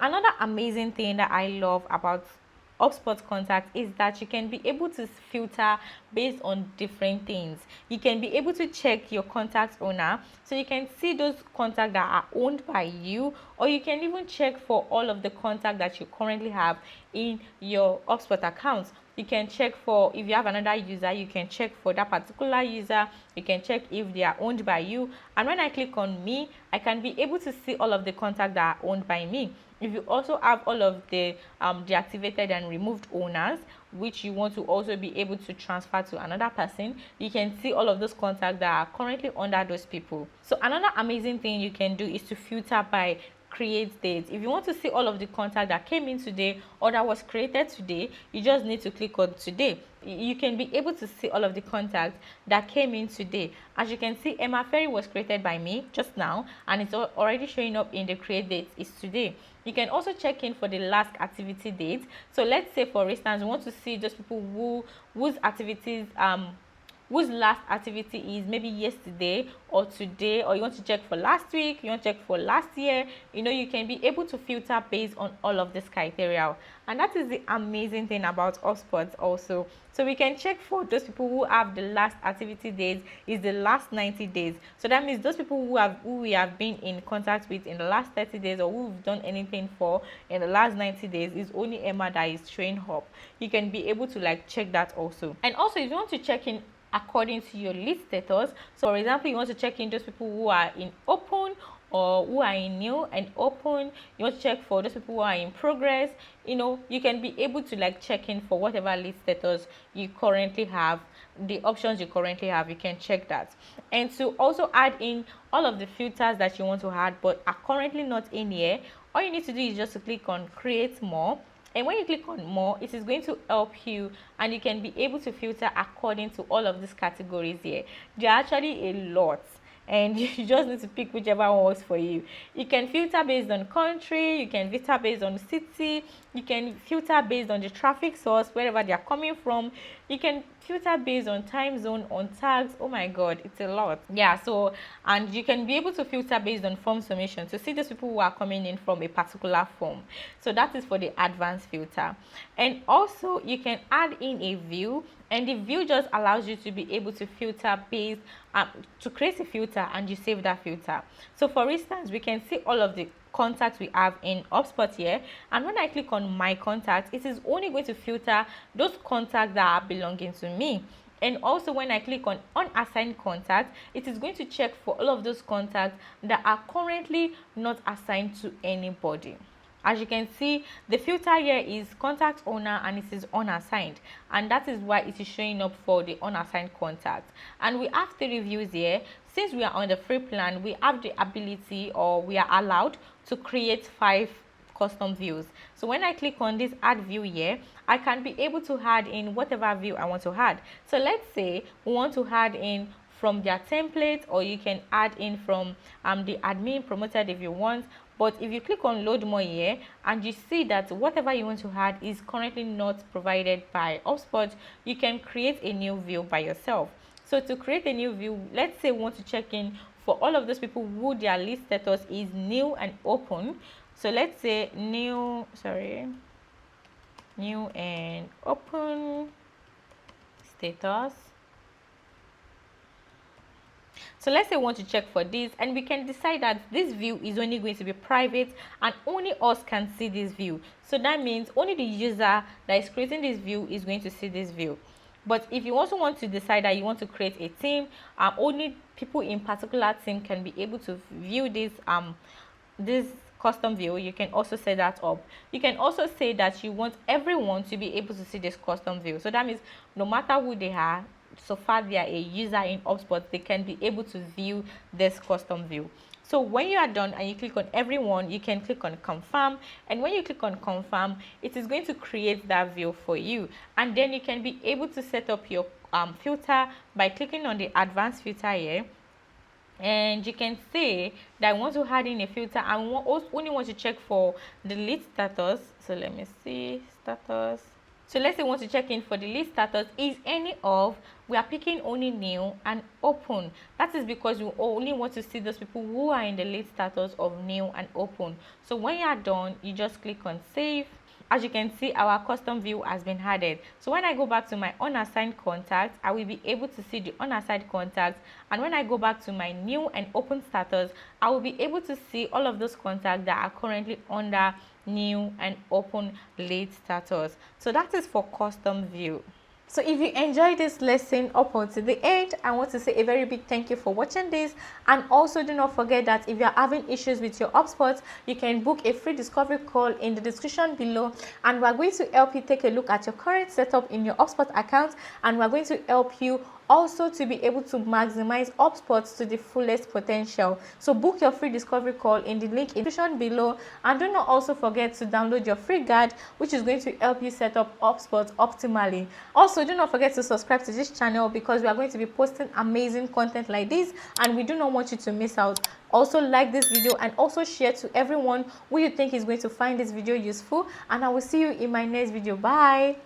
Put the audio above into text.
another amazing thing that I love about HubSpot contact is that you can be able to filter based on different things. You can be able to check your contact owner, so you can see those contacts that are owned by you, or you can even check for all of the contacts that you currently have in your HubSpot account. You can check for, if you have another user, you can check for that particular user. You can check if they are owned by you. And when I click on me, I can be able to see all of the contacts that are owned by me. If you also have all of the deactivated and removed owners, which you want to also be able to transfer to another person, you can see all of those contacts that are currently under those people. So another amazing thing you can do is to filter by create dates. If you want to see all of the contact that came in today or that was created today, you just need to click on today. You can be able to see all of the contacts that came in today. As you can see, Emma Ferry was created by me just now, and it's already showing up in the create date is today. You can also check in for the last activity date. So let's say, for instance, you want to see those people whose activities whose last activity is maybe yesterday or today, or you want to check for last week, you want to check for last year. You can be able to filter based on all of this criteria, and that is the amazing thing about HubSpot also. So we can check for those people who have the last activity days is the last 90 days. So that means those people who we have been in contact with in the last 30 days, or who we've done anything for in the last 90 days, is only Emma that is showing up. You can be able to check that also. And also, if you want to check in according to your lead status, so for example, you want to check in those people who are in open or who are in new and open. You want to check for those people who are in progress. You can be able to check in for whatever lead status you currently have, the options you currently have. You can check that, and to also add in all of the filters that you want to add but are currently not in here, all you need to do is just to click on create more. And when you click on more, it is going to help you, and you can be able to filter according to all of these categories here. There are actually a lot, and you just need to pick whichever one works for you. You can filter based on country, you can filter based on city, you can filter based on the traffic source, wherever they are coming from. You can filter based on time zone, on tags. Oh my god, it's a lot. Yeah, so, and you can be able to filter based on form submission to see those people who are coming in from a particular form. So that is for the advanced filter. And also, you can add in a view, and the view just allows you to be able to filter based to create a filter, and you save that filter. So for instance, we can see all of the contacts we have in HubSpot here, and when I click on my contacts, it is only going to filter those contacts that are belonging to me. And also, when I click on unassigned contact, it is going to check for all of those contacts that are currently not assigned to anybody. As you can see, the filter here is contact owner, and it is unassigned, and that is why it is showing up for the unassigned contact. And we have 3 reviews here. Since we are on the free plan, we have the ability, or we are allowed to create 5 custom views. So when I click on this add view here, I can be able to add in whatever view I want to add. So let's say we want to add in from their template, or you can add in from the admin promoted if you want. But if you click on load more here, and you see that whatever you want to add is currently not provided by HubSpot, you can create a new view by yourself. So to create a new view, let's say we want to check in for all of those people who their list status is new and open. So let's say new and open status. So let's say we want to check for this, and we can decide that this view is only going to be private, and only us can see this view. So that means only the user that is creating this view is going to see this view. But if you also want to decide that you want to create a team, only people in particular team can be able to view this custom view, you can also set that up. You can also say that you want everyone to be able to see this custom view. So that means no matter who they are, so far they are a user in HubSpot, they can be able to view this custom view. So when you are done and you click on everyone, you can click on confirm, and when you click on confirm, it is going to create that view for you. And then you can be able to set up your filter by clicking on the advanced filter here, and you can say that I want to add in a filter and only want to check for the lead status. So let me see status. So let's say we want to check in for the lead status. Is any of, we are picking only new and open. That is because we only want to see those people who are in the lead status of new and open. So when you are done, you just click on save. As you can see, our custom view has been added. So when I go back to my unassigned contacts, I will be able to see the unassigned contacts. And when I go back to my new and open status, I will be able to see all of those contacts that are currently under new and open lead status. So that is for custom view. So if you enjoyed this lesson up until the end, I want to say a very big thank you for watching this. And also do not forget that if you are having issues with your HubSpot, you can book a free discovery call in the description below, and we are going to help you take a look at your current setup in your HubSpot account, and we are going to help you also to be able to maximize HubSpot to the fullest potential. So book your free discovery call in the link in the description below, and do not also forget to download your free guide, which is going to help you set up HubSpot optimally. Also, do not forget to subscribe to this channel because we are going to be posting amazing content like this, and we do not want you to miss out. Also, like this video and also share to everyone who you think is going to find this video useful, and I will see you in my next video. Bye.